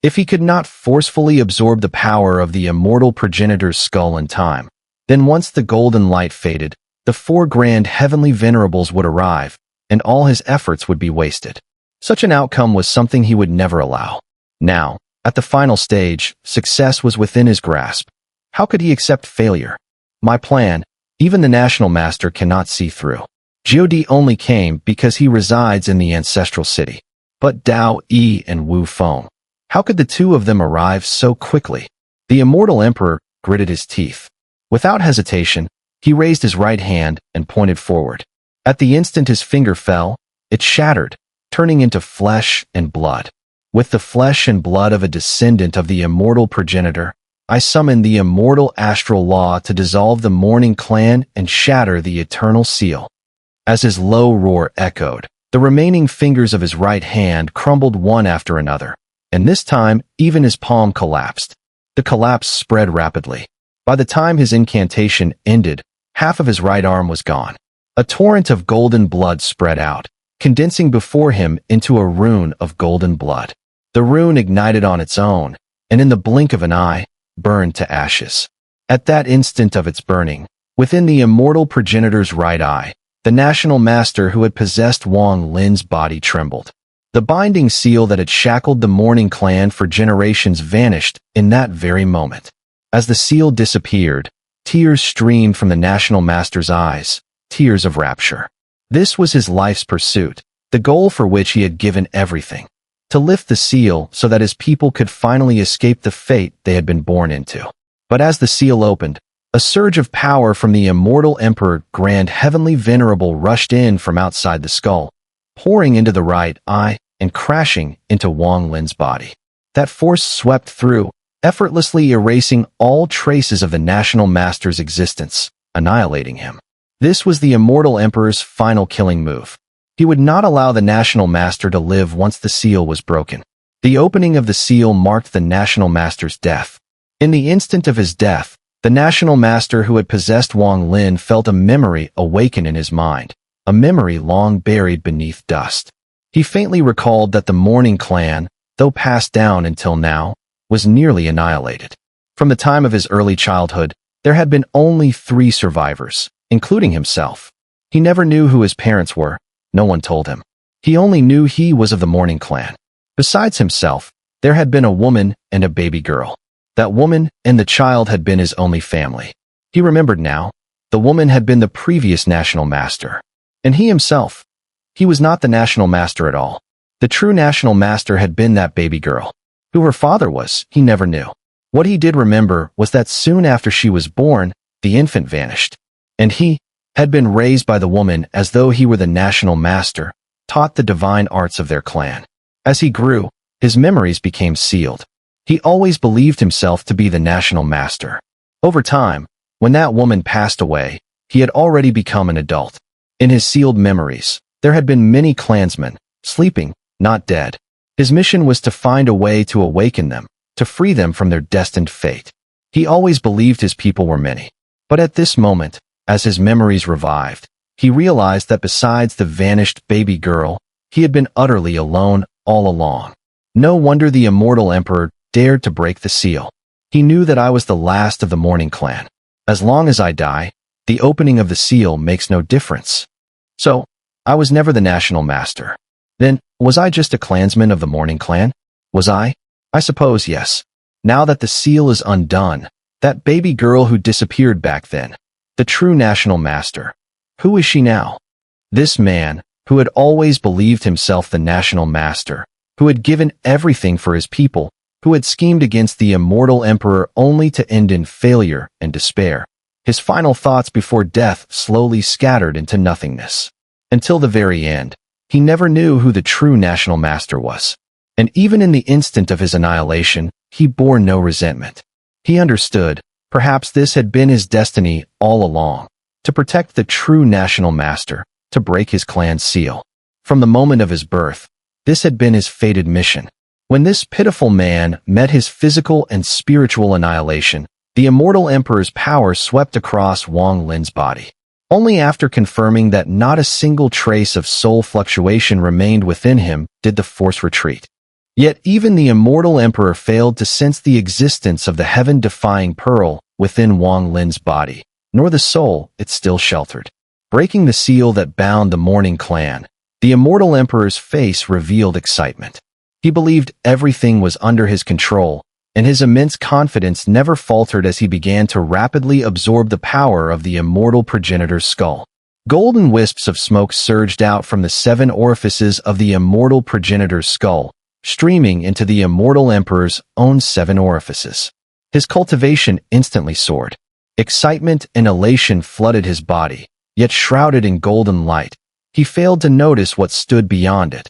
If he could not forcefully absorb the power of the immortal progenitor's skull in time, then once the golden light faded, the 4 grand heavenly venerables would arrive, and all his efforts would be wasted. Such an outcome was something he would never allow. Now, at the final stage, success was within his grasp. How could he accept failure? My plan, even the National Master cannot see through. God only came because he resides in the ancestral city. But Dao Yi and Wu Feng, how could the two of them arrive so quickly? The immortal emperor gritted his teeth. Without hesitation, he raised his right hand and pointed forward. At the instant his finger fell, it shattered, turning into flesh and blood. With the flesh and blood of a descendant of the immortal progenitor, I summoned the immortal astral law to dissolve the mourning clan and shatter the eternal seal. As his low roar echoed, the remaining fingers of his right hand crumbled one after another, and this time even his palm collapsed. The collapse spread rapidly. By the time his incantation ended, half of his right arm was gone. A torrent of golden blood spread out, condensing before him into a rune of golden blood. The rune ignited on its own, and in the blink of an eye, burned to ashes. At that instant of its burning, within the immortal progenitor's right eye, the National Master who had possessed Wang Lin's body trembled. The binding seal that had shackled the mourning clan for generations vanished in that very moment. As the seal disappeared, tears streamed from the National Master's eyes, tears of rapture. This was his life's pursuit, the goal for which he had given everything. To lift the seal so that his people could finally escape the fate they had been born into. But as the seal opened, a surge of power from the immortal Emperor Grand Heavenly Venerable rushed in from outside the skull, pouring into the right eye and crashing into Wang Lin's body. That force swept through, effortlessly erasing all traces of the National Master's existence, annihilating him. This was the immortal Emperor's final killing move. He would not allow the National Master to live once the seal was broken. The opening of the seal marked the National Master's death. In the instant of his death, the National Master who had possessed Wang Lin felt a memory awaken in his mind, a memory long buried beneath dust. He faintly recalled that the mourning clan, though passed down until now, was nearly annihilated. From the time of his early childhood, there had been only 3 survivors, including himself. He never knew who his parents were. No one told him. He only knew he was of the mourning clan. Besides himself, there had been a woman and a baby girl. That woman and the child had been his only family. He remembered now. The woman had been the previous National Master. And he himself. He was not the National Master at all. The true National Master had been that baby girl. Who her father was, he never knew. What he did remember was that soon after she was born, the infant vanished. And he had been raised by the woman as though he were the National Master, taught the divine arts of their clan. As he grew, his memories became sealed. He always believed himself to be the National Master. Over time, when that woman passed away, he had already become an adult. In his sealed memories, there had been many clansmen, sleeping, not dead. His mission was to find a way to awaken them, to free them from their destined fate. He always believed his people were many. But at this moment, as his memories revived, he realized that besides the vanished baby girl, he had been utterly alone all along. No wonder the immortal Emperor dared to break the seal. He knew that I was the last of the mourning clan. As long as I die, the opening of the seal makes no difference. So, I was never the National Master. Then, was I just a clansman of the mourning clan? Was I? I suppose yes. Now that the seal is undone, that baby girl who disappeared back then, the true National Master. Who is she now? This man, who had always believed himself the National Master, who had given everything for his people, who had schemed against the immortal Emperor only to end in failure and despair. His final thoughts before death slowly scattered into nothingness. Until the very end, he never knew who the true National Master was. And even in the instant of his annihilation, he bore no resentment. He understood. Perhaps this had been his destiny all along, to protect the true National Master, to break his clan's seal. From the moment of his birth, this had been his fated mission. When this pitiful man met his physical and spiritual annihilation, the immortal Emperor's power swept across Wang Lin's body. Only after confirming that not a single trace of soul fluctuation remained within him did the force retreat. Yet even the immortal emperor failed to sense the existence of the heaven-defying pearl within Wang Lin's body, nor the soul it still sheltered. Breaking the seal that bound the mourning clan, the immortal emperor's face revealed excitement. He believed everything was under his control, and his immense confidence never faltered as he began to rapidly absorb the power of the immortal progenitor's skull. Golden wisps of smoke surged out from the 7 orifices of the immortal progenitor's skull, streaming into the immortal emperor's own 7 orifices. His cultivation instantly soared. Excitement and elation flooded his body, yet shrouded in golden light, he failed to notice what stood beyond it.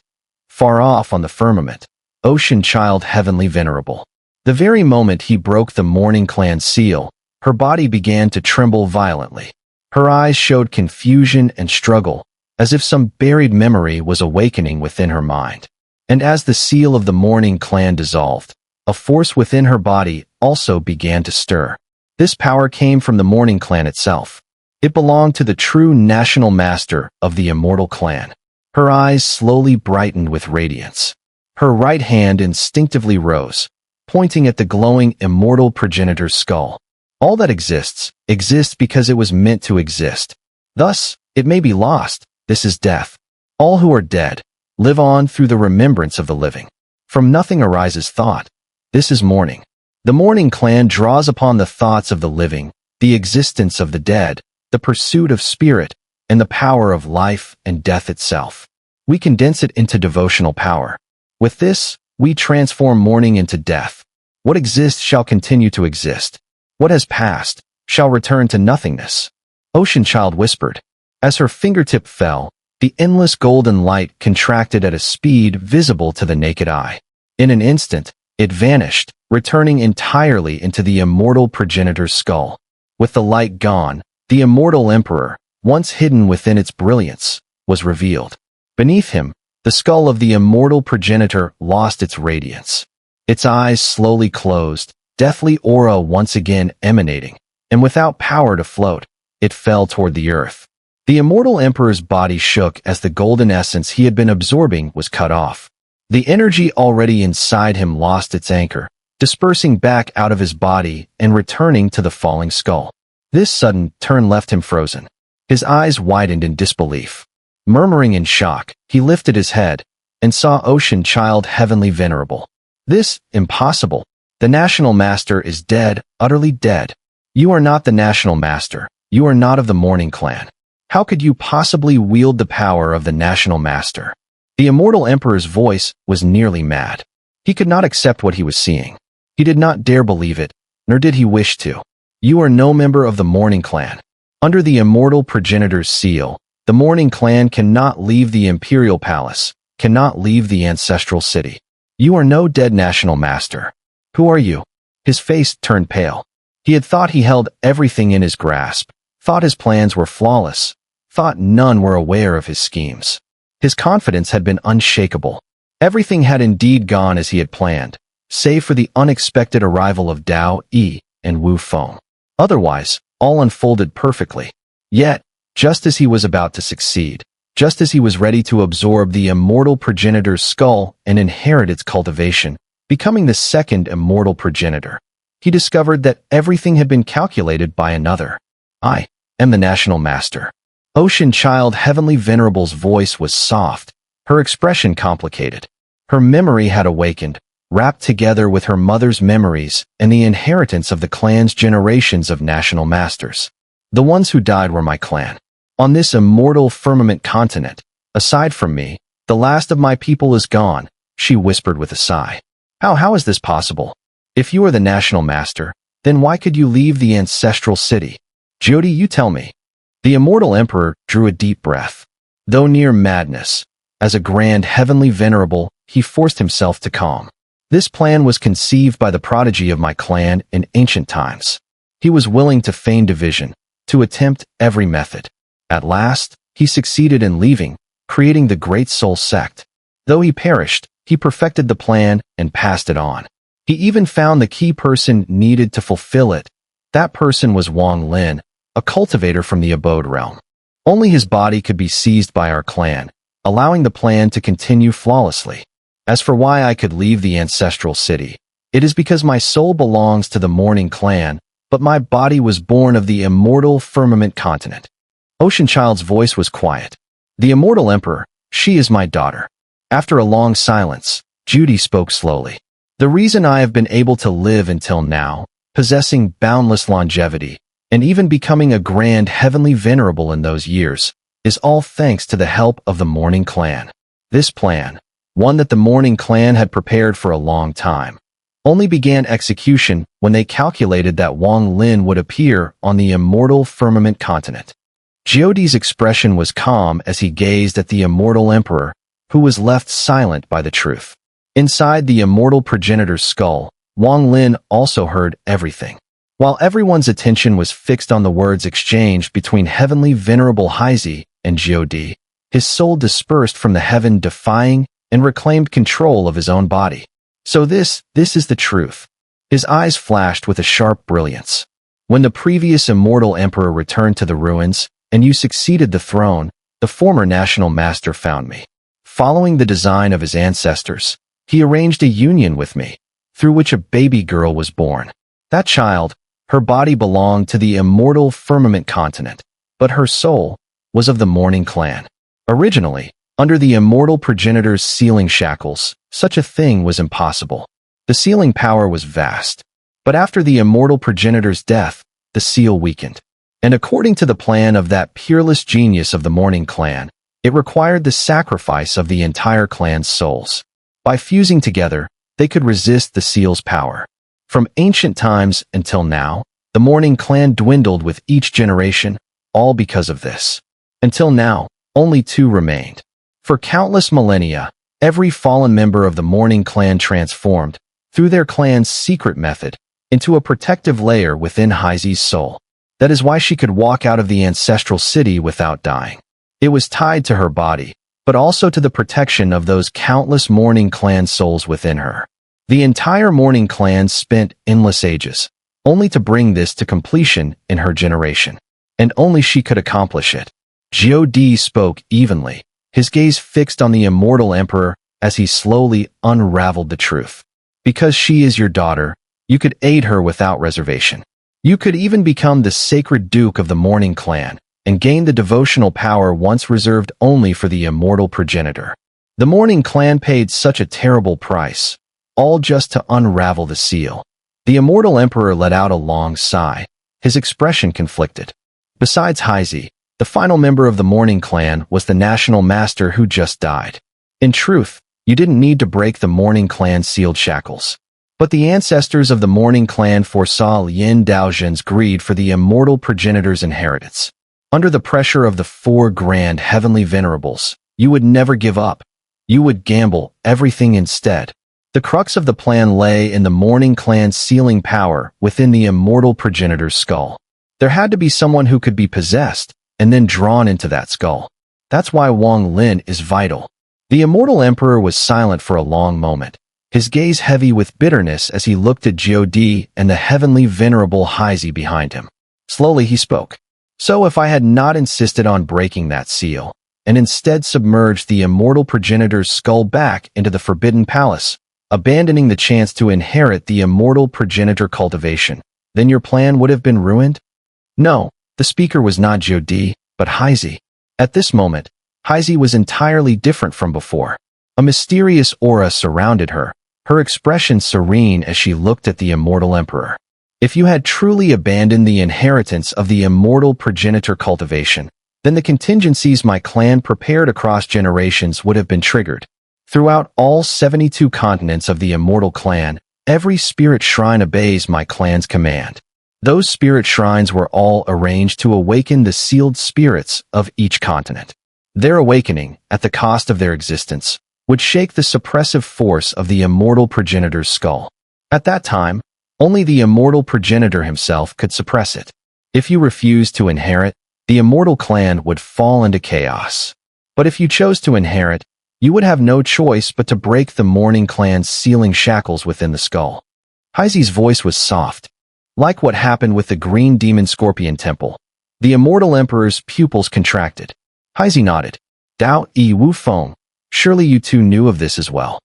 Far off on the firmament, Ocean Child Heavenly Venerable. The very moment he broke the mourning clan's seal, her body began to tremble violently. Her eyes showed confusion and struggle, as if some buried memory was awakening within her mind. And as the seal of the mourning clan dissolved, a force within her body also began to stir. This power came from the mourning clan itself. It belonged to the true national master of the immortal clan. Her eyes slowly brightened with radiance. Her right hand instinctively rose, pointing at the glowing immortal progenitor's skull. All that exists because it was meant to exist. Thus, it may be lost. This is death. All who are dead live on through the remembrance of the living. From nothing arises thought. This is mourning. The mourning clan draws upon the thoughts of the living, the existence of the dead, the pursuit of spirit, and the power of life and death itself. We condense it into devotional power. With this, we transform mourning into death. What exists shall continue to exist. What has passed shall return to nothingness. Ocean Child whispered. As her fingertip fell, the endless golden light contracted at a speed visible to the naked eye. In an instant, it vanished, returning entirely into the immortal progenitor's skull. With the light gone, the immortal emperor, once hidden within its brilliance, was revealed. Beneath him, the skull of the immortal progenitor lost its radiance. Its eyes slowly closed, deathly aura once again emanating, and without power to float, it fell toward the earth. The immortal emperor's body shook as the golden essence he had been absorbing was cut off. The energy already inside him lost its anchor, dispersing back out of his body and returning to the falling skull. This sudden turn left him frozen. His eyes widened in disbelief. Murmuring in shock, he lifted his head and saw Ocean Child Heavenly Venerable. This, impossible. The National Master is dead, utterly dead. You are not the National Master. You are not of the Mourning Clan. How could you possibly wield the power of the National Master? The Immortal Emperor's voice was nearly mad. He could not accept what he was seeing. He did not dare believe it, nor did he wish to. You are no member of the Mourning Clan. Under the Immortal Progenitor's seal, the Mourning Clan cannot leave the Imperial Palace, cannot leave the Ancestral City. You are no dead National Master. Who are you? His face turned pale. He had thought he held everything in his grasp, thought his plans were flawless, thought none were aware of his schemes. His confidence had been unshakable. Everything had indeed gone as he had planned, save for the unexpected arrival of Dao Yi and Wu Feng. Otherwise, all unfolded perfectly. Yet, just as he was about to succeed, just as he was ready to absorb the immortal progenitor's skull and inherit its cultivation, becoming the second immortal progenitor, he discovered that everything had been calculated by another. I am the National Master. Ocean Child Heavenly Venerable's voice was soft, her expression complicated. Her memory had awakened, wrapped together with her mother's memories and the inheritance of the clan's generations of National Masters. The ones who died were my clan. On this immortal firmament continent, aside from me, the last of my people is gone, she whispered with a sigh. How is this possible? If you are the National Master, then why could you leave the Ancestral City? Jyoti, you tell me. The Immortal Emperor drew a deep breath. Though near madness, as a grand heavenly venerable, he forced himself to calm. This plan was conceived by the prodigy of my clan in ancient times. He was willing to feign division, to attempt every method. At last, he succeeded in leaving, creating the Great Soul Sect. Though he perished, he perfected the plan and passed it on. He even found the key person needed to fulfill it. That person was Wang Lin, a cultivator from the Abode Realm. Only his body could be seized by our clan, allowing the plan to continue flawlessly. As for why I could leave the ancestral city, it is because my soul belongs to the Morning Clan, but my body was born of the immortal firmament continent. Ocean Child's voice was quiet. The immortal emperor, she is my daughter. After a long silence, Judy spoke slowly. The reason I have been able to live until now, possessing boundless longevity, and even becoming a grand heavenly venerable in those years, is all thanks to the help of the Morning Clan. This plan, one that the Morning Clan had prepared for a long time, only began execution when they calculated that Wang Lin would appear on the immortal firmament continent. Jiodi's expression was calm as he gazed at the immortal emperor, who was left silent by the truth. Inside the immortal progenitor's skull, Wang Lin also heard everything. While everyone's attention was fixed on the words exchanged between Heavenly Venerable Haizi and Jiodi, his soul dispersed from the heaven defying and reclaimed control of his own body. So this is the truth. His eyes flashed with a sharp brilliance. When the previous immortal emperor returned to the ruins, and you succeeded the throne, the former national master found me. Following the design of his ancestors, he arranged a union with me, through which a baby girl was born. That child, her body belonged to the immortal firmament continent, but her soul was of the Morning Clan. Originally, under the immortal progenitor's sealing shackles, such a thing was impossible. The sealing power was vast, but after the immortal progenitor's death, the seal weakened. And according to the plan of that peerless genius of the Morning Clan, it required the sacrifice of the entire clan's souls. By fusing together, they could resist the seal's power. From ancient times until now, the Morning Clan dwindled with each generation, all because of this. Until now, only 2 remained. For countless millennia, every fallen member of the Morning Clan transformed, through their clan's secret method, into a protective layer within Haizi's soul. That is why she could walk out of the ancestral city without dying. It was tied to her body, but also to the protection of those countless Morning Clan souls within her. The entire Morning Clan spent endless ages, only to bring this to completion in her generation. And only she could accomplish it. Jiodi spoke evenly, his gaze fixed on the immortal emperor as he slowly unraveled the truth. Because she is your daughter, you could aid her without reservation. You could even become the sacred duke of the Morning Clan and gain the devotional power once reserved only for the immortal progenitor. The Morning Clan paid such a terrible price, all just to unravel the seal. The immortal emperor let out a long sigh, his expression conflicted. Besides Haizi, the final member of the Morning Clan was the national master who just died. In truth, you didn't need to break the Morning Clan's sealed shackles. But the ancestors of the Morning Clan foresaw Lin Daozhen's greed for the immortal progenitor's inheritance. Under the pressure of the 4 grand heavenly venerables, you would never give up. You would gamble everything instead. The crux of the plan lay in the Morning Clan's sealing power within the immortal progenitor's skull. There had to be someone who could be possessed and then drawn into that skull. That's why Wang Lin is vital. The immortal emperor was silent for a long moment, his gaze heavy with bitterness as he looked at Jiodi and the heavenly venerable Haizi behind him. Slowly he spoke. So if I had not insisted on breaking that seal, and instead submerged the immortal progenitor's skull back into the Forbidden Palace, abandoning the chance to inherit the immortal progenitor cultivation, then your plan would have been ruined? No, the speaker was not Jiodi, but Haizi. At this moment, Haizi was entirely different from before. A mysterious aura surrounded her, her expression serene as she looked at the immortal emperor. If you had truly abandoned the inheritance of the immortal progenitor cultivation, then the contingencies my clan prepared across generations would have been triggered. Throughout all 72 continents of the immortal clan, every spirit shrine obeys my clan's command. Those spirit shrines were all arranged to awaken the sealed spirits of each continent. Their awakening, at the cost of their existence, would shake the suppressive force of the immortal progenitor's skull. At that time, only the immortal progenitor himself could suppress it. If you refused to inherit, the immortal clan would fall into chaos. But if you chose to inherit, you would have no choice but to break the Morning Clan's sealing shackles within the skull. Haizi's voice was soft. Like what happened with the Green Demon Scorpion Temple, the immortal emperor's pupils contracted. Haizi nodded. Dao Yi Wu Feng, surely you two knew of this as well.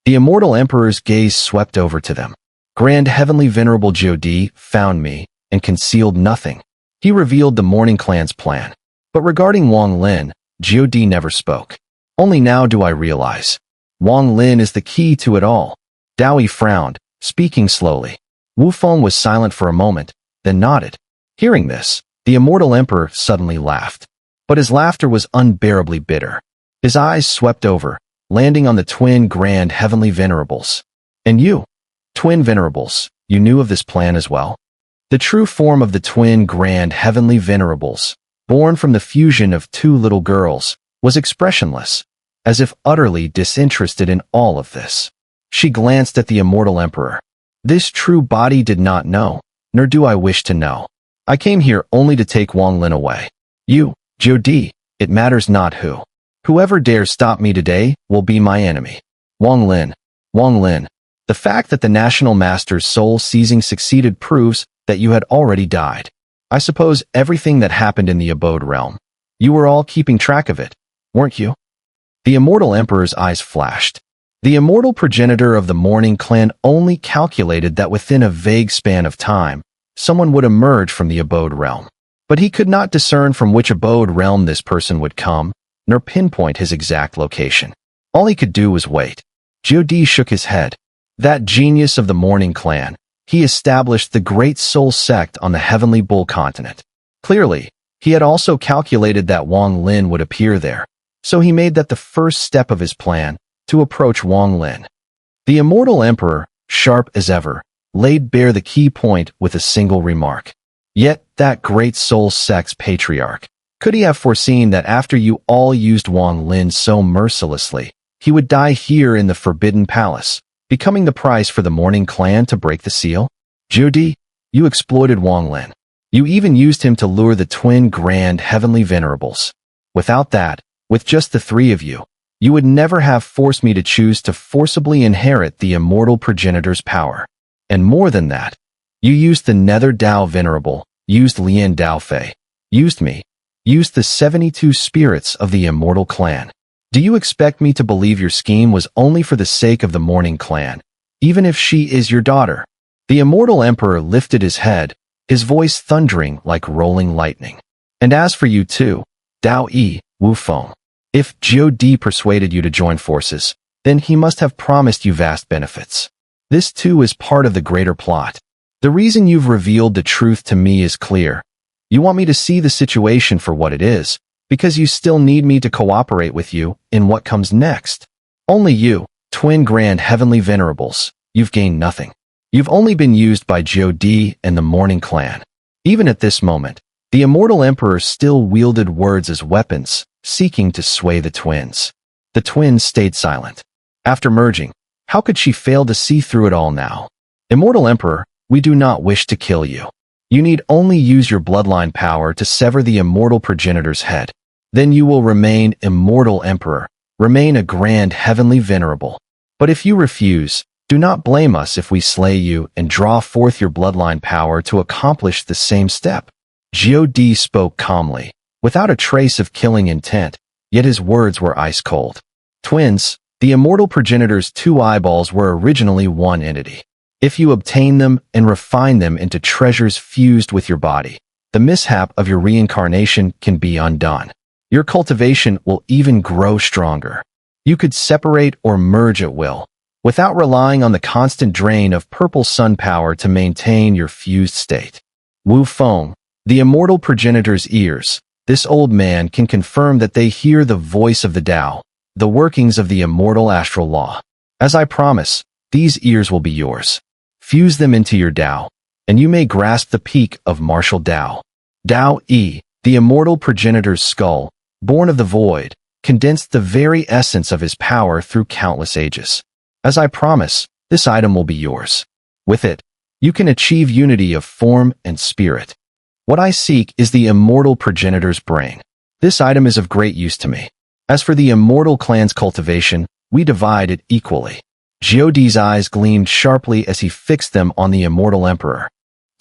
The Immortal Emperor's gaze swept over to them. Grand Heavenly Venerable Jiudi found me and concealed nothing. He revealed the Morning Clan's plan. But regarding Wang Lin, Jiudi never spoke. Only now do I realize. Wang Lin is the key to it all. Daoi frowned, speaking slowly. Wu Feng was silent for a moment, then nodded. Hearing this, the Immortal Emperor suddenly laughed. But his laughter was unbearably bitter. His eyes swept over, landing on the twin Grand Heavenly Venerables. And you, twin Venerables, you knew of this plan as well? The true form of the twin Grand Heavenly Venerables, born from the fusion of two little girls, was expressionless, as if utterly disinterested in all of this. She glanced at the Immortal Emperor. This true body did not know, nor do I wish to know. I came here only to take Wang Lin away. You, Jiudi, it matters not who. Whoever dares stop me today will be my enemy. Wang Lin. Wang Lin. The fact that the National Master's soul-seizing succeeded proves that you had already died. I suppose everything that happened in the Abode Realm. You were all keeping track of it, weren't you? The Immortal Emperor's eyes flashed. The immortal progenitor of the Morning Clan only calculated that within a vague span of time, someone would emerge from the Abode Realm. But he could not discern from which Abode Realm this person would come, nor pinpoint his exact location. All he could do was wait. Jiudi shook his head. That genius of the Morning Clan, he established the Great Soul Sect on the Heavenly Bull continent. Clearly, he had also calculated that Wang Lin would appear there, so he made that the first step of his plan, to approach Wang Lin. The Immortal Emperor, sharp as ever, laid bare the key point with a single remark. Yet that Great Soul Sect's patriarch, could he have foreseen that after you all used Wang Lin so mercilessly, he would die here in the Forbidden Palace, becoming the price for the Morning Clan to break the seal? Jiudi, you exploited Wang Lin. You even used him to lure the twin Grand Heavenly Venerables. Without that, with just the three of you, you would never have forced me to choose to forcibly inherit the immortal progenitor's power. And more than that, you used the Nether Dao Venerable, used Lian Daofei, used me, used the 72 spirits of the Immortal Clan. Do you expect me to believe your scheme was only for the sake of the Morning Clan, even if she is your daughter? The Immortal Emperor lifted his head, his voice thundering like rolling lightning. And as for you too, Dao Yi, Wu Feng, if Jiudi persuaded you to join forces, then he must have promised you vast benefits. This too is part of the greater plot. The reason you've revealed the truth to me is clear. You want me to see the situation for what it is, because you still need me to cooperate with you in what comes next. Only you, twin Grand Heavenly Venerables, you've gained nothing. You've only been used by Jiudi and the Morning Clan. Even at this moment, the Immortal Emperor still wielded words as weapons, seeking to sway the twins. The twins stayed silent. After merging, how could she fail to see through it all now? Immortal Emperor, we do not wish to kill you. You need only use your bloodline power to sever the immortal progenitor's head. Then you will remain Immortal Emperor, remain a Grand Heavenly Venerable. But if you refuse, do not blame us if we slay you and draw forth your bloodline power to accomplish the same step. Jiudi spoke calmly, without a trace of killing intent, yet his words were ice-cold. Twins, the immortal progenitor's two eyeballs were originally one entity. If you obtain them and refine them into treasures fused with your body, the mishap of your reincarnation can be undone. Your cultivation will even grow stronger. You could separate or merge at will, without relying on the constant drain of purple sun power to maintain your fused state. Wu Feng, the immortal progenitor's ears, this old man can confirm that they hear the voice of the Tao, the workings of the immortal astral law. As I promise, these ears will be yours. Fuse them into your Tao, and you may grasp the peak of martial Tao. Dao Yi, the immortal progenitor's skull, born of the void, condensed the very essence of his power through countless ages. As I promise, this item will be yours. With it, you can achieve unity of form and spirit. What I seek is the immortal progenitor's brain. This item is of great use to me. As for the immortal clan's cultivation, we divide it equally. Jiudi's eyes gleamed sharply as he fixed them on the immortal emperor.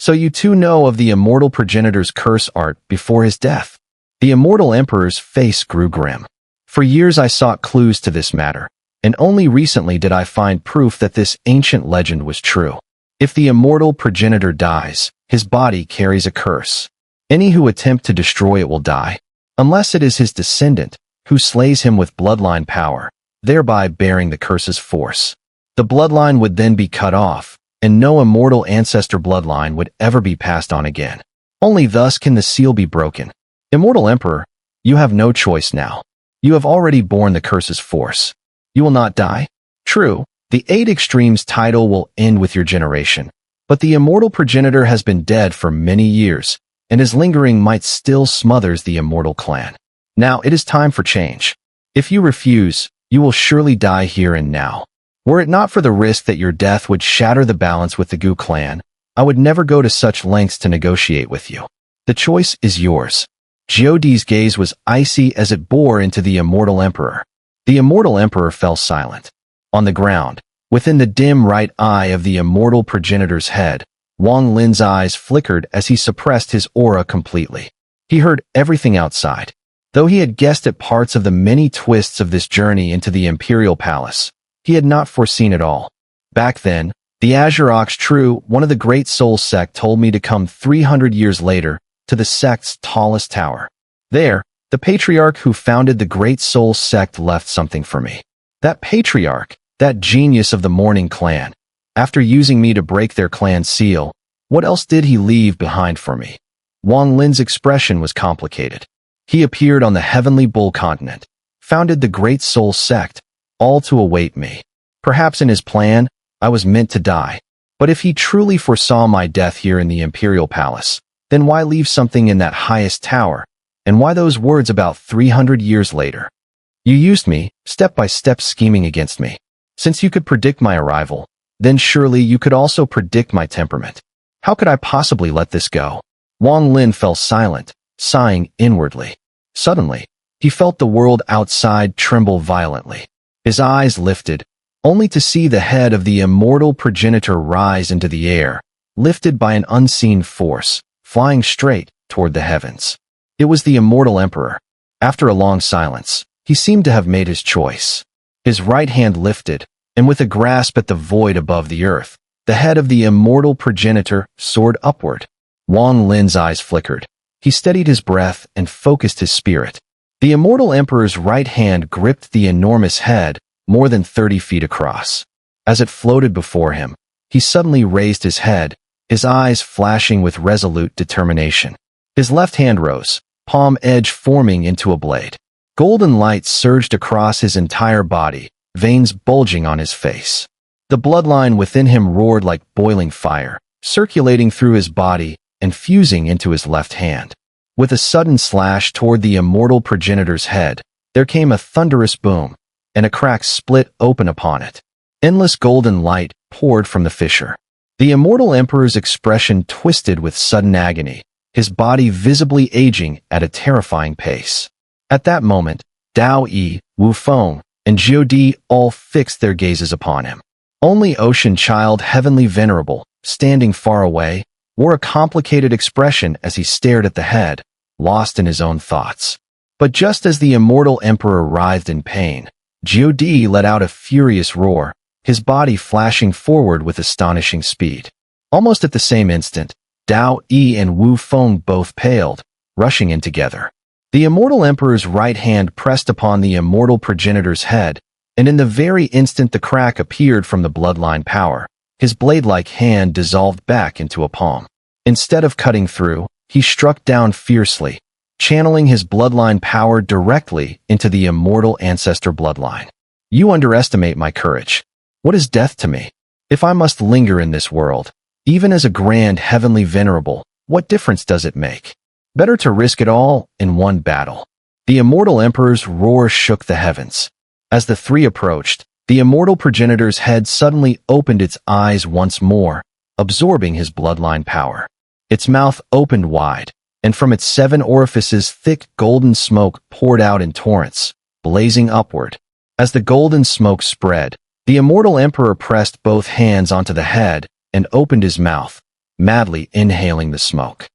So you too know of the immortal progenitor's curse art before his death. The immortal emperor's face grew grim. For years I sought clues to this matter, and only recently did I find proof that this ancient legend was true. If the immortal progenitor dies, his body carries a curse. Any who attempt to destroy it will die, unless it is his descendant, who slays him with bloodline power, thereby bearing the curse's force. The bloodline would then be cut off, and no immortal ancestor bloodline would ever be passed on again. Only thus can the seal be broken. Immortal Emperor, you have no choice now. You have already borne the curse's force. You will not die? True, the 8 Extremes title will end with your generation, but the immortal progenitor has been dead for many years, and his lingering might still smothers the immortal clan. Now it is time for change. If you refuse, you will surely die here and now. Were it not for the risk that your death would shatter the balance with the Gu clan, I would never go to such lengths to negotiate with you. The choice is yours. Jiodi's gaze was icy as it bore into the immortal emperor. The immortal emperor fell silent. On the ground, within the dim right eye of the immortal progenitor's head, Wang Lin's eyes flickered as he suppressed his aura completely. He heard everything outside. Though he had guessed at parts of the many twists of this journey into the imperial palace, he had not foreseen it all. Back then, the Azure Ox True, one of the great soul sect, told me to come 300 years later to the sect's tallest tower. There, the patriarch who founded the great soul sect left something for me. That patriarch, that genius of the Morning Clan, after using me to break their clan seal, what else did he leave behind for me? Wang Lin's expression was complicated. He appeared on the Heavenly Bull continent, founded the great soul sect, all to await me. Perhaps in his plan, I was meant to die. But if he truly foresaw my death here in the imperial palace, then why leave something in that highest tower? And why those words about 300 years later? You used me, step by step scheming against me. Since you could predict my arrival, then surely you could also predict my temperament. How could I possibly let this go? Wang Lin fell silent, sighing inwardly. Suddenly, he felt the world outside tremble violently. His eyes lifted, only to see the head of the immortal progenitor rise into the air, lifted by an unseen force, flying straight toward the heavens. It was the immortal emperor. After a long silence, he seemed to have made his choice. His right hand lifted, and with a grasp at the void above the earth, the head of the immortal progenitor soared upward. Wang Lin's eyes flickered. He steadied his breath and focused his spirit. The immortal emperor's right hand gripped the enormous head, more than 30 feet across. As it floated before him, he suddenly raised his head, his eyes flashing with resolute determination. His left hand rose, palm edge forming into a blade. Golden light surged across his entire body, veins bulging on his face. The bloodline within him roared like boiling fire, circulating through his body and fusing into his left hand. With a sudden slash toward the immortal progenitor's head, there came a thunderous boom, and a crack split open upon it. Endless golden light poured from the fissure. The immortal emperor's expression twisted with sudden agony, his body visibly aging at a terrifying pace. At that moment, Dao Yi, Wu Feng, and Jiodi all fixed their gazes upon him. Only Ocean Child Heavenly Venerable, standing far away, wore a complicated expression as he stared at the head, lost in his own thoughts. But just as the immortal emperor writhed in pain, Jiodi let out a furious roar, his body flashing forward with astonishing speed. Almost at the same instant, Dao Yi and Wu Feng both paled, rushing in together. The immortal emperor's right hand pressed upon the immortal progenitor's head, and in the very instant the crack appeared from the bloodline power, his blade-like hand dissolved back into a palm. Instead of cutting through, he struck down fiercely, channeling his bloodline power directly into the immortal ancestor bloodline. You underestimate my courage. What is death to me? If I must linger in this world, even as a grand heavenly venerable, what difference does it make? Better to risk it all in one battle. The immortal emperor's roar shook the heavens. As the three approached, the immortal progenitor's head suddenly opened its eyes once more, absorbing his bloodline power. Its mouth opened wide, and from its 7 orifices thick golden smoke poured out in torrents, blazing upward. As the golden smoke spread, the immortal emperor pressed both hands onto the head and opened his mouth, madly inhaling the smoke.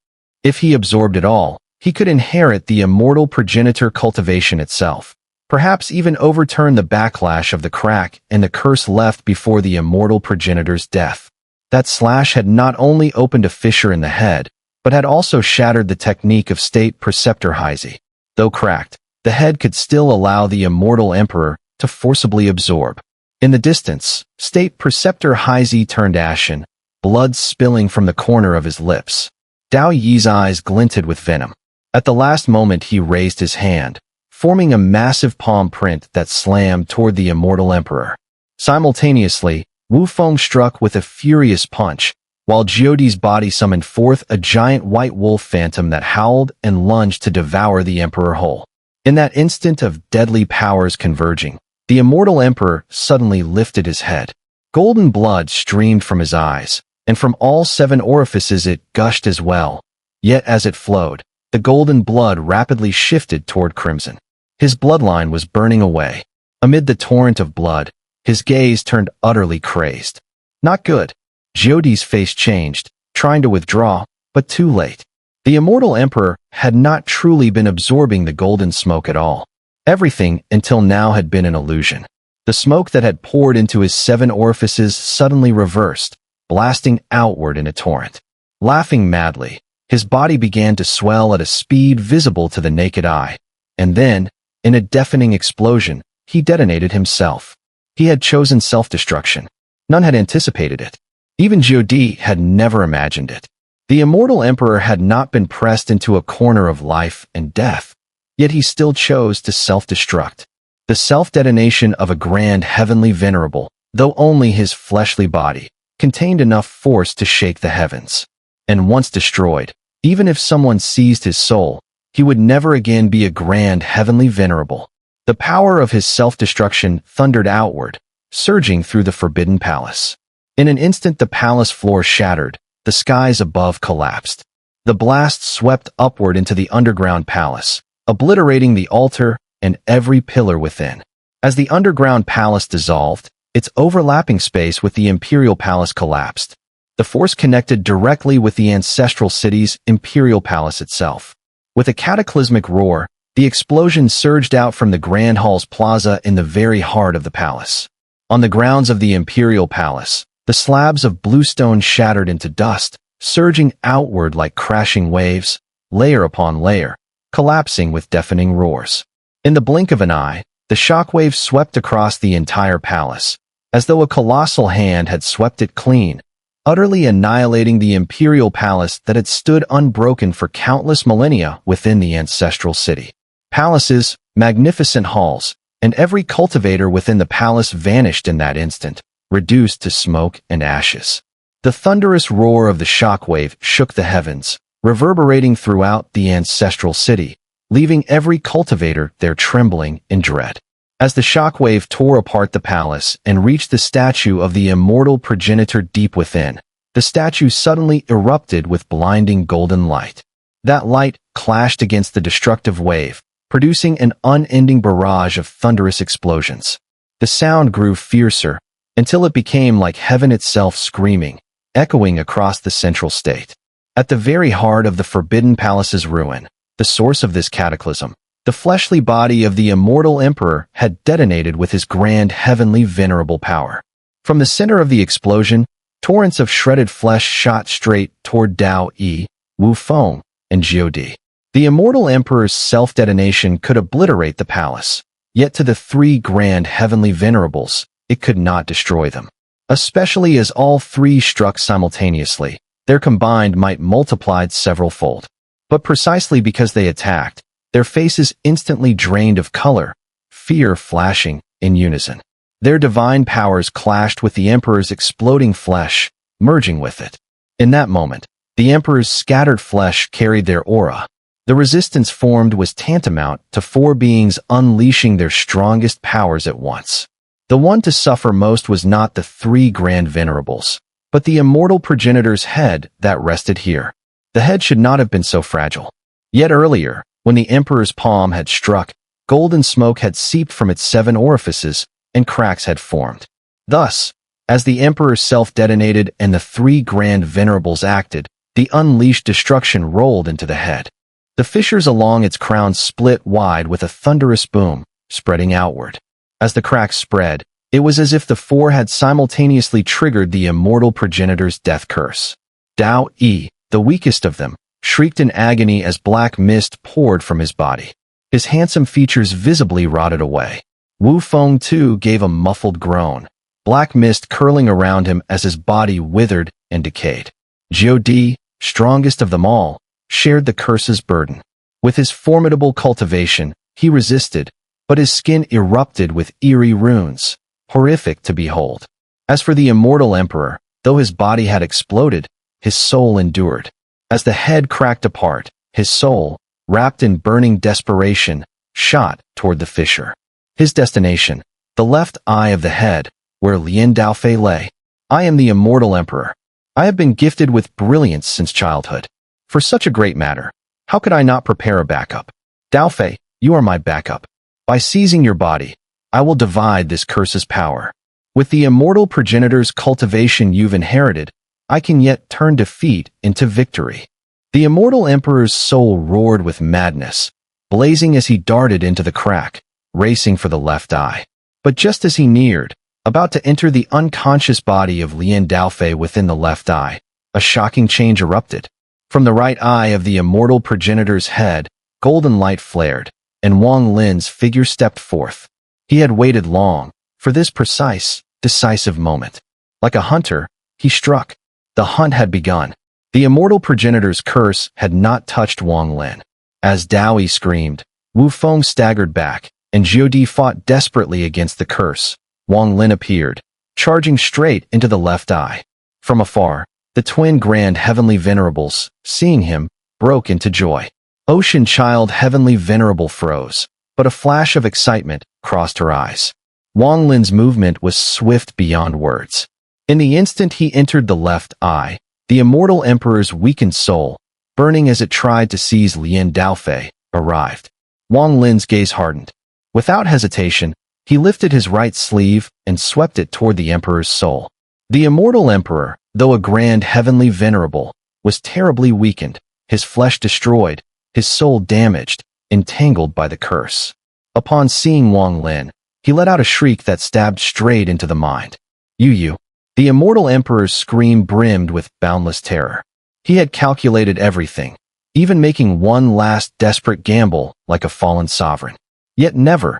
If he absorbed it all, he could inherit the immortal progenitor cultivation itself, perhaps even overturn the backlash of the crack and the curse left before the immortal progenitor's death. That slash had not only opened a fissure in the head, but had also shattered the technique of state preceptor Heisei. Though cracked, the head could still allow the immortal emperor to forcibly absorb. In the distance, state preceptor Heisei turned ashen, blood spilling from the corner of his lips. Dao Yi's eyes glinted with venom. At the last moment he raised his hand, forming a massive palm print that slammed toward the immortal emperor. Simultaneously, Wu Feng struck with a furious punch, while Jiodi's body summoned forth a giant white wolf phantom that howled and lunged to devour the emperor whole. In that instant of deadly powers converging, the immortal emperor suddenly lifted his head. Golden blood streamed from his eyes, and from all 7 orifices it gushed as well. Yet as it flowed, the golden blood rapidly shifted toward crimson. His bloodline was burning away. Amid the torrent of blood, his gaze turned utterly crazed. Not good. Jiodi's face changed, trying to withdraw, but too late. The immortal emperor had not truly been absorbing the golden smoke at all. Everything until now had been an illusion. The smoke that had poured into his 7 orifices suddenly reversed, blasting outward in a torrent. Laughing madly, his body began to swell at a speed visible to the naked eye. And then, in a deafening explosion, he detonated himself. He had chosen self-destruction. None had anticipated it. Even Jiodi had never imagined it. The immortal emperor had not been pressed into a corner of life and death, yet he still chose to self-destruct. The self-detonation of a grand heavenly venerable, though only his fleshly body, contained enough force to shake the heavens. And once destroyed, even if someone seized his soul, he would never again be a grand heavenly venerable. The power of his self-destruction thundered outward, surging through the forbidden palace. In an instant the palace floor shattered, the skies above collapsed. The blast swept upward into the underground palace, obliterating the altar and every pillar within. As the underground palace dissolved, its overlapping space with the imperial palace collapsed. The force connected directly with the ancestral city's imperial palace itself. With a cataclysmic roar, the explosion surged out from the Grand Hall's plaza in the very heart of the palace. On the grounds of the imperial palace, the slabs of bluestone shattered into dust, surging outward like crashing waves, layer upon layer, collapsing with deafening roars. In the blink of an eye, the shockwave swept across the entire palace, as though a colossal hand had swept it clean, utterly annihilating the imperial palace that had stood unbroken for countless millennia within the ancestral city. Palaces, magnificent halls, and every cultivator within the palace vanished in that instant, reduced to smoke and ashes. The thunderous roar of the shockwave shook the heavens, reverberating throughout the ancestral city, leaving every cultivator there trembling in dread. As the shockwave tore apart the palace and reached the statue of the immortal progenitor deep within, the statue suddenly erupted with blinding golden light. That light clashed against the destructive wave, producing an unending barrage of thunderous explosions. The sound grew fiercer, until it became like heaven itself screaming, echoing across the central state. At the very heart of the Forbidden Palace's ruin, the source of this cataclysm, the fleshly body of the immortal emperor had detonated with his grand heavenly venerable power. From the center of the explosion, torrents of shredded flesh shot straight toward Dao Yi, Wu Feng, and Jiodi. The immortal emperor's self-detonation could obliterate the palace, yet to the 3 grand heavenly venerables, it could not destroy them. Especially as all 3 struck simultaneously, their combined might multiplied several-fold. But precisely because they attacked, their faces instantly drained of color, fear flashing in unison. Their divine powers clashed with the emperor's exploding flesh, merging with it. In that moment, the emperor's scattered flesh carried their aura. The resistance formed was tantamount to 4 beings unleashing their strongest powers at once. The one to suffer most was not the 3 grand venerables, but the immortal progenitor's head that rested here. The head should not have been so fragile. Yet earlier, when the emperor's palm had struck, golden smoke had seeped from its 7 orifices, and cracks had formed. Thus, as the emperor self-detonated and the 3 grand venerables acted, the unleashed destruction rolled into the head. The fissures along its crown split wide with a thunderous boom, spreading outward. As the cracks spread, it was as if the four had simultaneously triggered the immortal progenitor's death curse. Dao Yi, the weakest of them, shrieked in agony as black mist poured from his body. His handsome features visibly rotted away. Wu Feng too gave a muffled groan, black mist curling around him as his body withered and decayed. Jiu Di, strongest of them all, shared the curse's burden. With his formidable cultivation, he resisted, but his skin erupted with eerie runes, horrific to behold. As for the immortal emperor, though his body had exploded, his soul endured. As the head cracked apart, his soul, wrapped in burning desperation, shot toward the fissure. His destination, the left eye of the head, where Lin Daofei lay. I am the immortal emperor. I have been gifted with brilliance since childhood. For such a great matter, how could I not prepare a backup? Daofei, you are my backup. By seizing your body, I will divide this curse's power. With the immortal progenitor's cultivation you've inherited, I can yet turn defeat into victory. The immortal emperor's soul roared with madness, blazing as he darted into the crack, racing for the left eye. But just as he neared, about to enter the unconscious body of Lin Daofei within the left eye, a shocking change erupted. From the right eye of the immortal progenitor's head, golden light flared, and Wang Lin's figure stepped forth. He had waited long for this precise, decisive moment. Like a hunter, he struck. The hunt had begun. The immortal progenitor's curse had not touched Wang Lin. As Dao Yi screamed, Wu Feng staggered back, and Jiu Di fought desperately against the curse. Wang Lin appeared, charging straight into the left eye. From afar, the twin grand heavenly venerables, seeing him, broke into joy. Ocean Child Heavenly Venerable froze, but a flash of excitement crossed her eyes. Wang Lin's movement was swift beyond words. In the instant he entered the left eye, the immortal emperor's weakened soul, burning as it tried to seize Lin Daofei, arrived. Wang Lin's gaze hardened. Without hesitation, he lifted his right sleeve and swept it toward the emperor's soul. The immortal emperor, though a grand heavenly venerable, was terribly weakened, his flesh destroyed, his soul damaged, entangled by the curse. Upon seeing Wang Lin, he let out a shriek that stabbed straight into the mind. You. The immortal emperor's scream brimmed with boundless terror. He had calculated everything, even making one last desperate gamble like a fallen sovereign. Yet never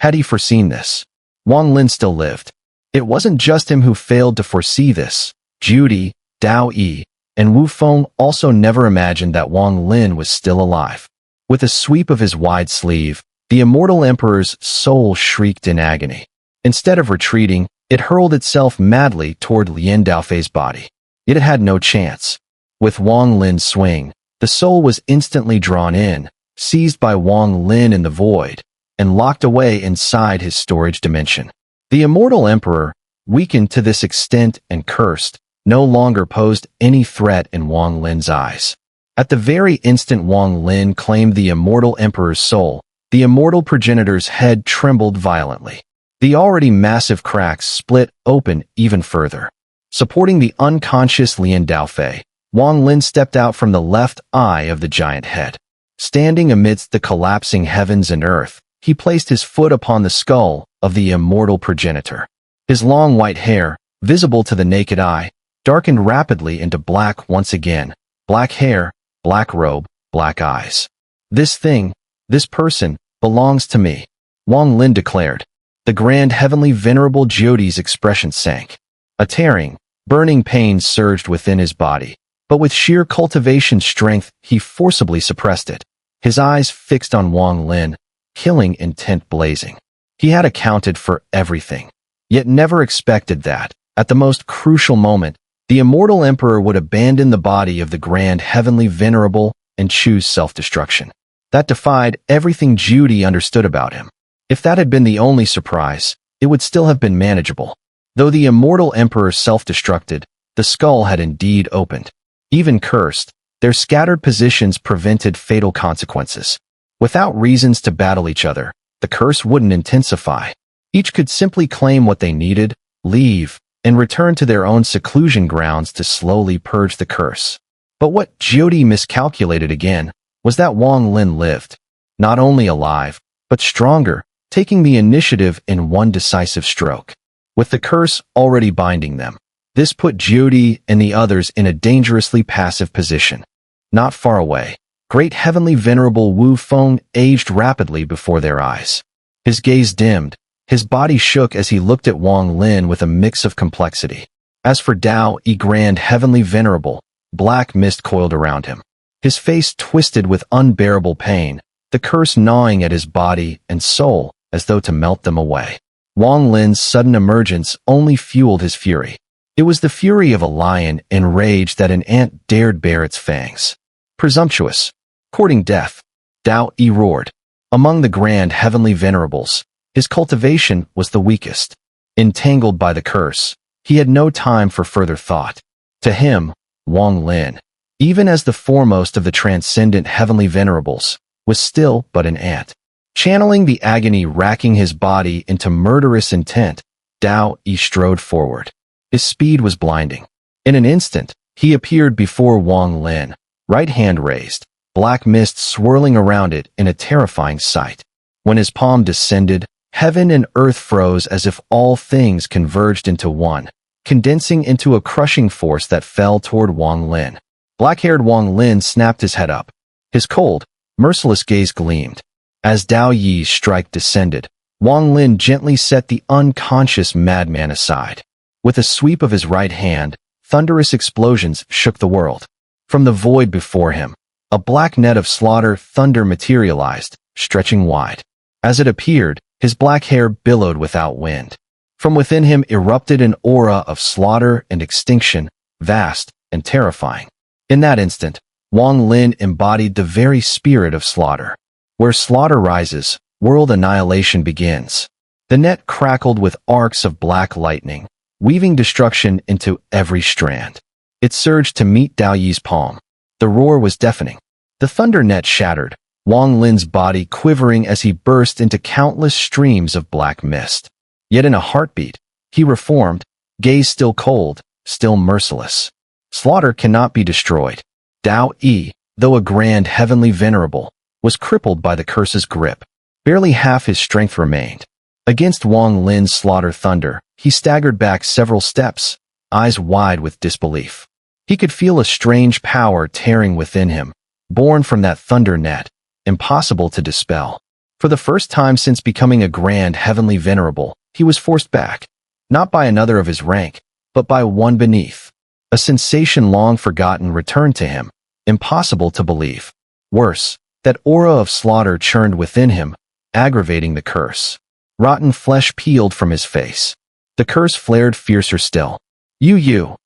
had he foreseen this. Wang Lin still lived. It wasn't just him who failed to foresee this. Jiu Di, Dao Yi, and Wu Feng also never imagined that Wang Lin was still alive. With a sweep of his wide sleeve, the immortal emperor's soul shrieked in agony. Instead of retreating, it hurled itself madly toward Lin Daofei's body. It had no chance. With Wang Lin's swing, the soul was instantly drawn in, seized by Wang Lin in the void, and locked away inside his storage dimension. The immortal emperor, weakened to this extent and cursed, no longer posed any threat in Wang Lin's eyes. At the very instant Wang Lin claimed the immortal emperor's soul, the immortal progenitor's head trembled violently. The already massive cracks split open even further. Supporting the unconscious Lin Daofei, Wang Lin stepped out from the left eye of the giant head. Standing amidst the collapsing heavens and earth, he placed his foot upon the skull of the immortal progenitor. His long white hair, visible to the naked eye, darkened rapidly into black once again. Black hair, black robe, black eyes. This thing, this person, belongs to me, Wang Lin declared. The grand heavenly venerable Jiu Di's expression sank. A tearing, burning pain surged within his body, but with sheer cultivation strength he forcibly suppressed it. His eyes fixed on Wang Lin, killing intent blazing. He had accounted for everything, yet never expected that, at the most crucial moment, the immortal emperor would abandon the body of the grand heavenly venerable and choose self-destruction. That defied everything Jiu Di understood about him. If that had been the only surprise, it would still have been manageable. Though the immortal emperor self-destructed, the skull had indeed opened. Even cursed, their scattered positions prevented fatal consequences. Without reasons to battle each other, the curse wouldn't intensify. Each could simply claim what they needed, leave, and return to their own seclusion grounds to slowly purge the curse. But what Jiu Di miscalculated again was that Wang Lin lived. Not only alive, but stronger, taking the initiative in one decisive stroke. With the curse already binding them, this put Jiudi and the others in a dangerously passive position. Not far away, great heavenly venerable Wu Feng aged rapidly before their eyes. His gaze dimmed, his body shook as he looked at Wang Lin with a mix of complexity. As for Dao Yi Grand Heavenly Venerable, black mist coiled around him. His face twisted with unbearable pain, the curse gnawing at his body and soul as though to melt them away. Wang Lin's sudden emergence only fueled his fury. It was the fury of a lion enraged that an ant dared bare its fangs. Presumptuous, courting death, Dao Yi roared. Among the grand heavenly venerables, his cultivation was the weakest. Entangled by the curse, he had no time for further thought. To him, Wang Lin, even as the foremost of the transcendent heavenly venerables, was still but an ant. Channeling the agony racking his body into murderous intent, Dao Yi strode forward. His speed was blinding. In an instant, he appeared before Wang Lin, right hand raised, black mist swirling around it in a terrifying sight. When his palm descended, heaven and earth froze as if all things converged into one, condensing into a crushing force that fell toward Wang Lin. Black-haired Wang Lin snapped his head up. His cold, merciless gaze gleamed. As Dao Yi's strike descended, Wang Lin gently set the unconscious madman aside. With a sweep of his right hand, thunderous explosions shook the world. From the void before him, a black net of slaughter thunder materialized, stretching wide. As it appeared, his black hair billowed without wind. From within him erupted an aura of slaughter and extinction, vast and terrifying. In that instant, Wang Lin embodied the very spirit of slaughter. Where slaughter rises, world annihilation begins. The net crackled with arcs of black lightning, weaving destruction into every strand. It surged to meet Dao Yi's palm. The roar was deafening. The thunder net shattered, Wang Lin's body quivering as he burst into countless streams of black mist. Yet in a heartbeat, he reformed, gaze still cold, still merciless. Slaughter cannot be destroyed. Dao Yi, though a grand heavenly venerable, was crippled by the curse's grip. Barely half his strength remained. Against Wang Lin's slaughter thunder, he staggered back several steps, eyes wide with disbelief. He could feel a strange power tearing within him, born from that thunder net, impossible to dispel. For the first time since becoming a grand heavenly venerable, he was forced back, not by another of his rank, but by one beneath. A sensation long forgotten returned to him, impossible to believe. Worse, that aura of slaughter churned within him, aggravating the curse. Rotten flesh peeled from his face. The curse flared fiercer still. You.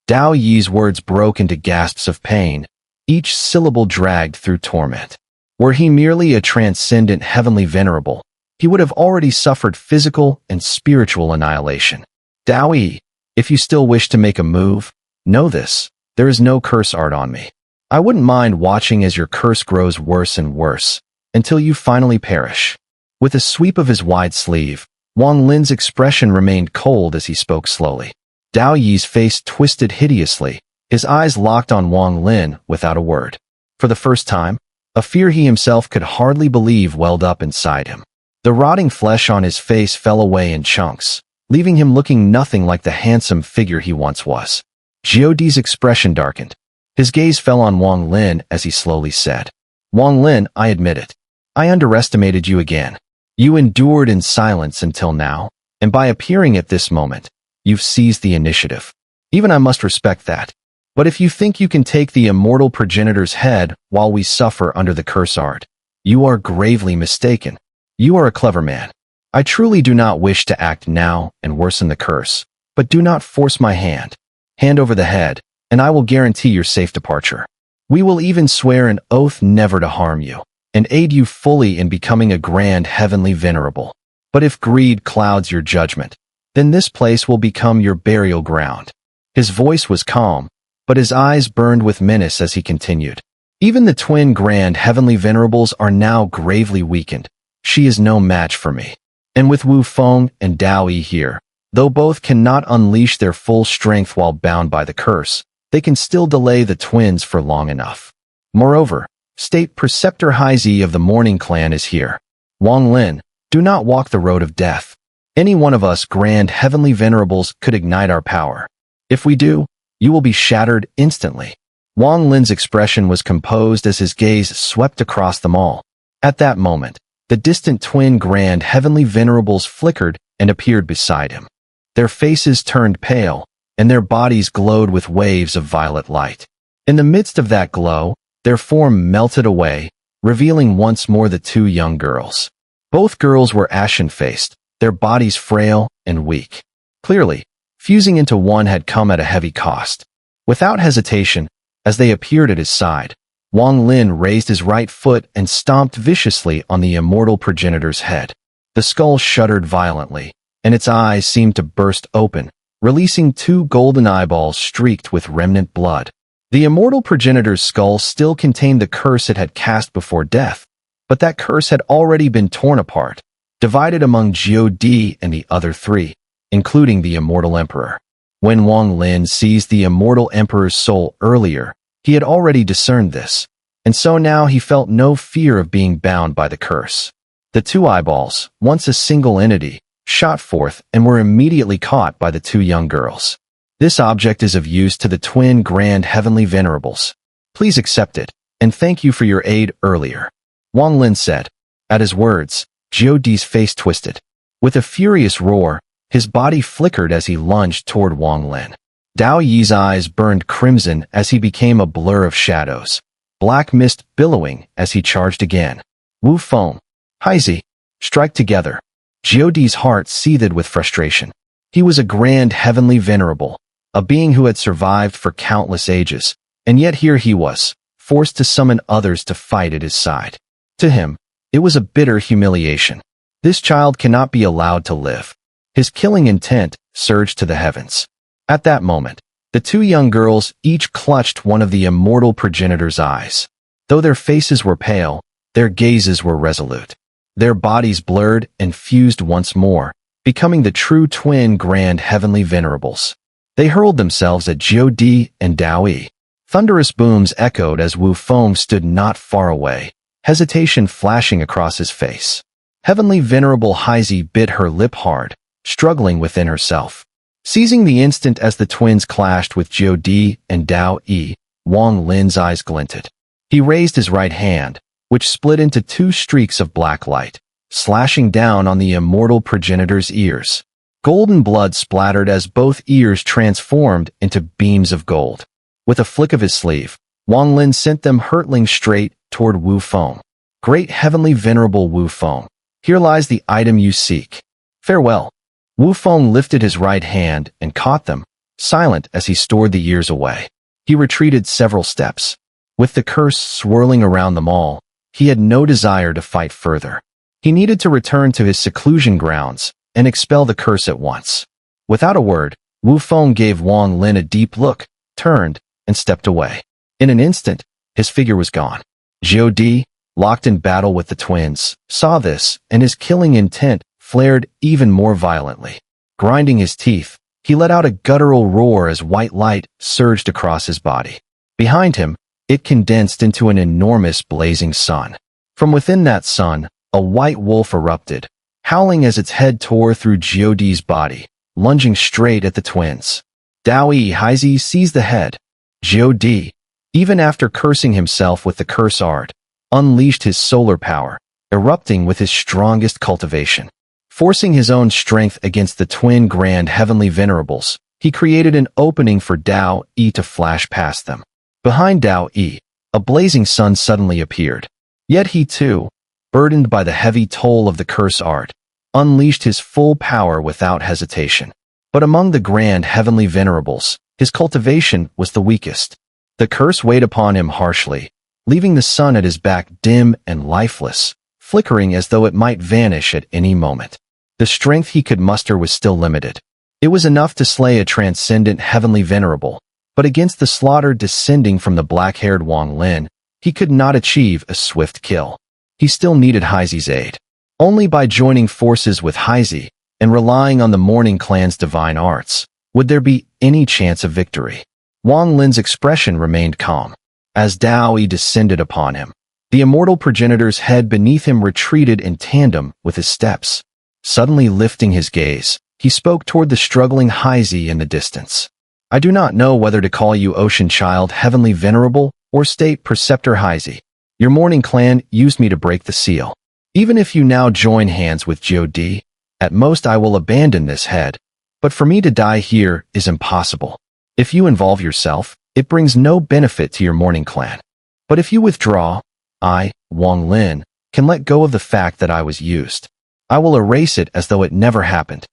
Dao Yi's words broke into gasps of pain, each syllable dragged through torment. Were he merely a transcendent heavenly venerable, he would have already suffered physical and spiritual annihilation. Dao Yi, if you still wish to make a move, know this, there is no curse art on me. I wouldn't mind watching as your curse grows worse and worse, until you finally perish. With a sweep of his wide sleeve, Wang Lin's expression remained cold as he spoke slowly. Dao Yi's face twisted hideously, his eyes locked on Wang Lin without a word. For the first time, a fear he himself could hardly believe welled up inside him. The rotting flesh on his face fell away in chunks, leaving him looking nothing like the handsome figure he once was. Jiudi's expression darkened. His gaze fell on Wang Lin as he slowly said, Wang Lin, I admit it. I underestimated you again. You endured in silence until now, and by appearing at this moment, you've seized the initiative. Even I must respect that. But if you think you can take the immortal progenitor's head while we suffer under the curse art, you are gravely mistaken. You are a clever man. I truly do not wish to act now and worsen the curse, but do not force my hand. Hand over the head, and I will guarantee your safe departure. We will even swear an oath never to harm you, and aid you fully in becoming a grand heavenly venerable. But if greed clouds your judgment, then this place will become your burial ground. His voice was calm, but his eyes burned with menace as he continued. Even the twin grand heavenly venerables are now gravely weakened. She is no match for me. And with Wu Feng and Dao Yi here, though both cannot unleash their full strength while bound by the curse, they can still delay the twins for long enough. Moreover, State Preceptor Haizi of the Morning Clan is here. Wang Lin, do not walk the road of death. Any one of us grand heavenly venerables could ignite our power. If we do, you will be shattered instantly. Wang Lin's expression was composed as his gaze swept across them all. At that moment, the distant twin grand heavenly venerables flickered and appeared beside him. Their faces turned pale, and their bodies glowed with waves of violet light. In the midst of that glow, their form melted away, revealing once more the two young girls. Both girls were ashen-faced, their bodies frail and weak. Clearly, fusing into one had come at a heavy cost. Without hesitation, as they appeared at his side, Wang Lin raised his right foot and stomped viciously on the immortal progenitor's head. The skull shuddered violently, and its eyes seemed to burst open, releasing two golden eyeballs streaked with remnant blood. The immortal progenitor's skull still contained the curse it had cast before death, but that curse had already been torn apart, divided among God and the other three, including the immortal emperor. When Wang Lin seized the immortal emperor's soul earlier, he had already discerned this, and so now he felt no fear of being bound by the curse. The two eyeballs, once a single entity, shot forth and were immediately caught by the two young girls. This object is of use to the twin grand heavenly venerables. Please accept it, and thank you for your aid earlier, Wang Lin said. At his words, Jiodi's face twisted. With a furious roar, his body flickered as he lunged toward Wang Lin. Dao Yi's eyes burned crimson as he became a blur of shadows, black mist billowing as he charged again. Wu Feng, Haizi, strike together. Jiodi's heart seethed with frustration. He was a grand heavenly venerable, a being who had survived for countless ages, and yet here he was, forced to summon others to fight at his side. To him, it was a bitter humiliation. This child cannot be allowed to live. His killing intent surged to the heavens. At that moment, the two young girls each clutched one of the immortal progenitor's eyes. Though their faces were pale, their gazes were resolute. Their bodies blurred and fused once more, becoming the true twin grand heavenly venerables. They hurled themselves at Jiodi and Dao Yi. Thunderous booms echoed as Wu Feng stood not far away, hesitation flashing across his face. Heavenly venerable Haizi bit her lip hard, struggling within herself. Seizing the instant as the twins clashed with Jiodi and Dao Yi, Wang Lin's eyes glinted. He raised his right hand, which split into two streaks of black light, slashing down on the immortal progenitor's ears. Golden blood splattered as both ears transformed into beams of gold. With a flick of his sleeve, Wang Lin sent them hurtling straight toward Wu Feng. Great heavenly venerable Wu Feng, here lies the item you seek. Farewell. Wu Feng lifted his right hand and caught them, silent as he stored the ears away. He retreated several steps. With the curse swirling around them all, he had no desire to fight further. He needed to return to his seclusion grounds and expel the curse at once. Without a word, Wu Feng gave Wang Lin a deep look, turned, and stepped away. In an instant, his figure was gone. Jiodi, locked in battle with the twins, saw this, and his killing intent flared even more violently. Grinding his teeth, he let out a guttural roar as white light surged across his body. Behind him, it condensed into an enormous blazing sun. From within that sun, a white wolf erupted, howling as its head tore through Jiodi's body, lunging straight at the twins. Dao Yi Haizi seized the head. Jiodi, even after cursing himself with the curse art, unleashed his solar power, erupting with his strongest cultivation. Forcing his own strength against the twin grand heavenly venerables, he created an opening for Dao Yi to flash past them. Behind Dao Yi, a blazing sun suddenly appeared. Yet he too, burdened by the heavy toll of the curse art, unleashed his full power without hesitation. But among the grand heavenly venerables, his cultivation was the weakest. The curse weighed upon him harshly, leaving the sun at his back dim and lifeless, flickering as though it might vanish at any moment. The strength he could muster was still limited. It was enough to slay a transcendent heavenly venerable, but against the slaughter descending from the black-haired Wang Lin, he could not achieve a swift kill. He still needed Haizi's aid. Only by joining forces with Haizi and relying on the Morning Clan's divine arts would there be any chance of victory. Wang Lin's expression remained calm. As Dao Yi descended upon him, The immortal progenitor's head beneath him retreated in tandem with his steps. Suddenly lifting his gaze, he spoke toward the struggling Heisei in the distance. I do not know whether to call you Ocean Child Heavenly Venerable or State Preceptor Heisei. Your Morning Clan used me to break the seal. Even if you now join hands with God, at most I will abandon this head. But for me to die here is impossible. If you involve yourself, it brings no benefit to your Morning Clan. But if you withdraw, I, Wang Lin, can let go of the fact that I was used. I will erase it as though it never happened.